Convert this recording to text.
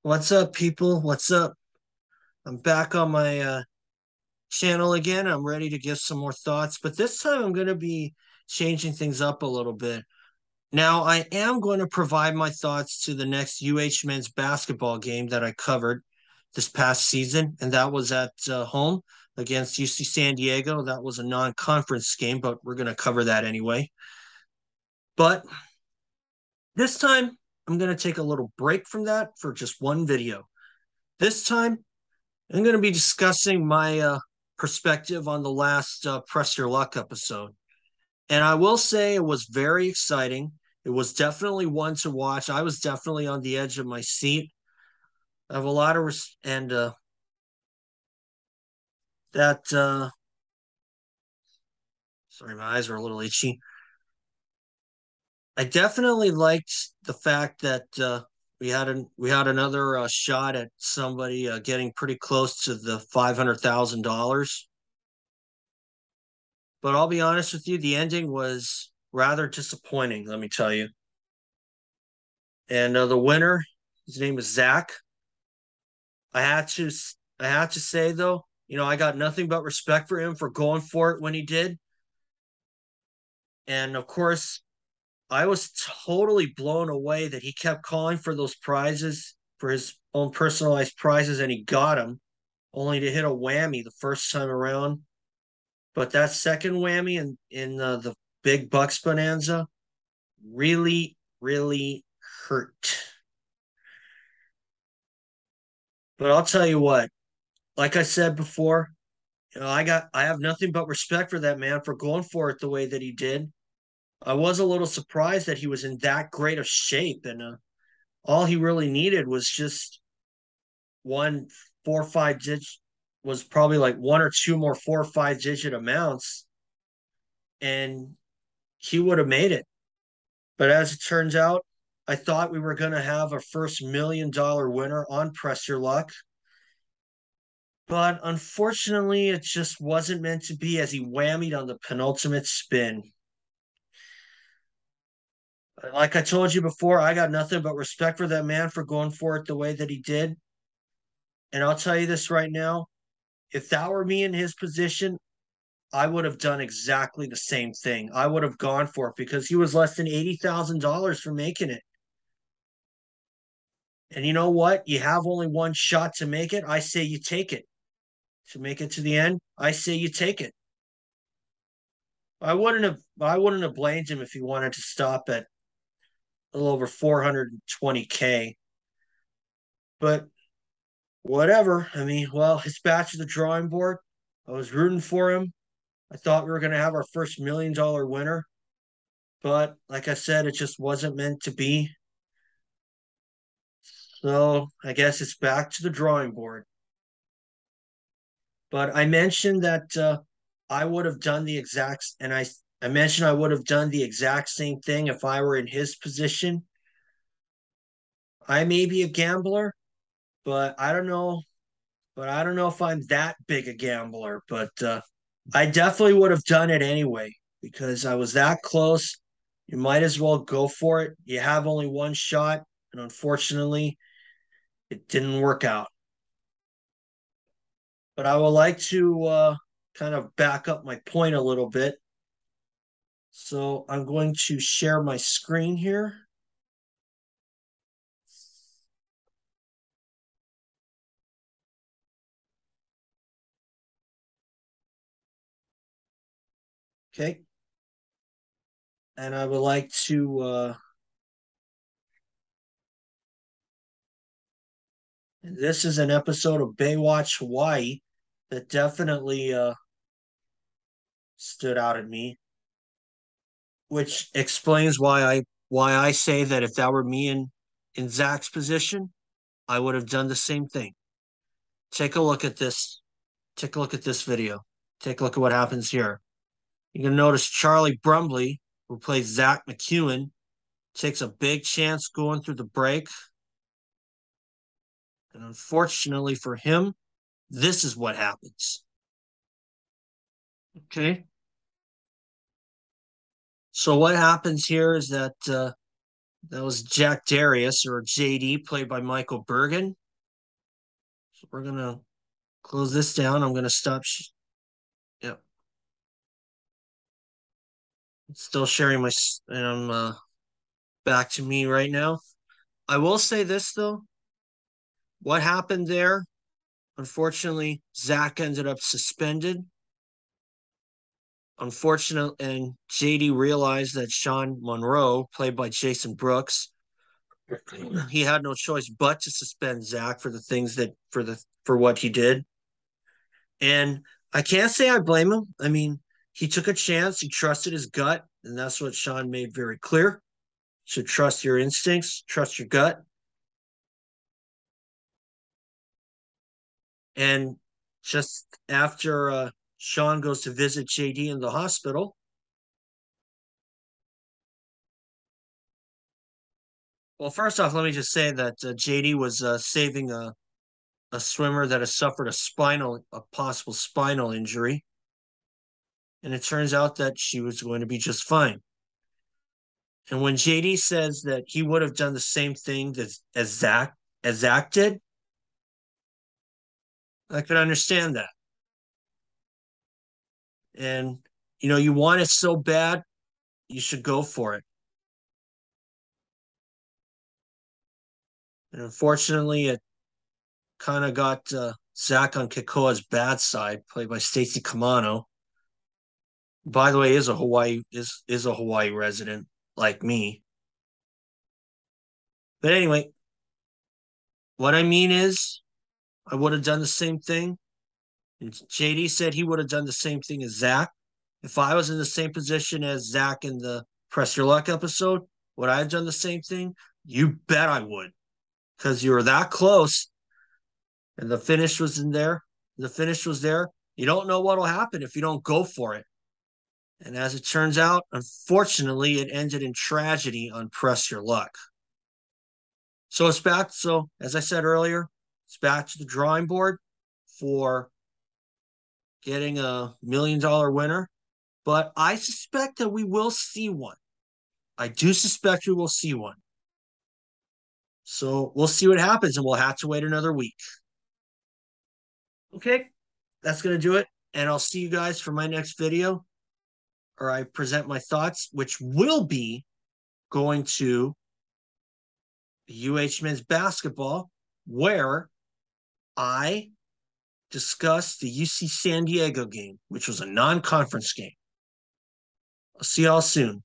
What's up, people? What's up? I'm back on my channel again. I'm ready to give some more thoughts, but this time I'm going to be changing things up a little bit. Now, I am going to provide my thoughts to the next UH men's basketball game that I covered this past season, and that was at home against UC San Diego. That was a non-conference game, but we're going to cover that anyway. But this time, I'm going to take a little break from that for just one video. This time, I'm going to be discussing my perspective on the last Press Your Luck episode. And I will say it was very exciting. It was definitely one to watch. I was definitely on the edge of my seat. I have a lot of and that sorry, my eyes are a little itchy. I definitely liked the fact that we had another shot at somebody getting pretty close to the $500,000. But I'll be honest with you, the ending was rather disappointing, let me tell you. And the winner, his name is Zack. I had to I had to say though, I got nothing but respect for him for going for it when he did. And of course, I was totally blown away that he kept calling for those prizes, for his own personalized prizes, and he got them, only to hit a whammy the first time around. But that second whammy in the Big Bucks Bonanza really, really hurt. But I'll tell you what, like I said before, I have nothing but respect for that man for going for it the way that he did. I was a little surprised that he was in that great of shape, and all he really needed was just one 4 or 5 digit, was probably like one or two more 4 or 5 digit amounts, and he would have made it. But as it turns out, I thought we were going to have our first $1 million winner on Press Your Luck. But unfortunately, it just wasn't meant to be as he whammied on the penultimate spin. Like I told you before, I got nothing but respect for that man for going for it the way that he did. And I'll tell you this right now, if that were me in his position, I would have done exactly the same thing. I would have gone for it because he was less than $80,000 for making it. And you know what? You have only one shot to make it. I say you take it. To make it to the end, I say you take it. I wouldn't have blamed him if he wanted to stop at a little over 420K. But whatever. I mean, well, his back to the drawing board. I was rooting for him. I thought we were going to have our first $1 million winner. But like I said, it just wasn't meant to be. So I guess it's back to the drawing board. But I mentioned that I would have done the exact, and I mentioned I would have done the exact same thing if I were in his position. I may be a gambler, but I don't know. But I don't know if I'm that big a gambler. But I definitely would have done it anyway because I was that close. You might as well go for it. You have only one shot, and unfortunately, it didn't work out. But I would like to kind of back up my point a little bit. So I'm going to share my screen here. Okay. And I would like to this is an episode of Baywatch Hawaii that definitely stood out at me, which explains why I say that if that were me in Zach's position, I would have done the same thing. Take a look at this. Take a look at this video. Take a look at what happens here. You can notice Charlie Brumley, who plays Zack McEwen, takes a big chance going through the break. And unfortunately for him, this is what happens. Okay. So what happens here is that That was Jack Darius, or JD, played by Michael Bergen. So we're gonna close this down. I'm gonna stop. Yep. Still sharing and I'm back to me right now. I will say this though. What happened there? Unfortunately, Zack ended up suspended. Unfortunately, and JD realized that Sean Monroe, played by Jason Brooks, he had no choice but to suspend Zack for the things that for what he did. And I can't say I blame him. I mean, he took a chance, he trusted his gut, and that's what Sean made very clear. You should trust your instincts, trust your gut. And just after Sean goes to visit JD in the hospital, well, first off, let me just say that JD was saving a swimmer that has suffered a possible spinal injury, and it turns out that she was going to be just fine. And when JD says that he would have done the same thing as Zack did, I could understand that. And you want it so bad, you should go for it. And unfortunately, it kind of got Zack on Kikoa's bad side, played by Stacey Kamano. By the way, is a Hawaii resident like me. But anyway, what I mean is, I would have done the same thing. And JD said he would have done the same thing as Zack. If I was in the same position as Zack in the Press Your Luck episode, would I have done the same thing? You bet I would, because you were that close, and the finish was in there. The finish was there. You don't know what'll happen if you don't go for it. And as it turns out, unfortunately, it ended in tragedy on Press Your Luck. So it's back. So, as I said earlier, it's back to the drawing board for getting a $1 million winner. But I suspect that we will see one. I do suspect we will see one. So we'll see what happens, and we'll have to wait another week. Okay, that's going to do it. And I'll see you guys for my next video, or I present my thoughts, which will be going to UH men's basketball, where I discussed the UC San Diego game, which was a non-conference game. I'll see y'all soon.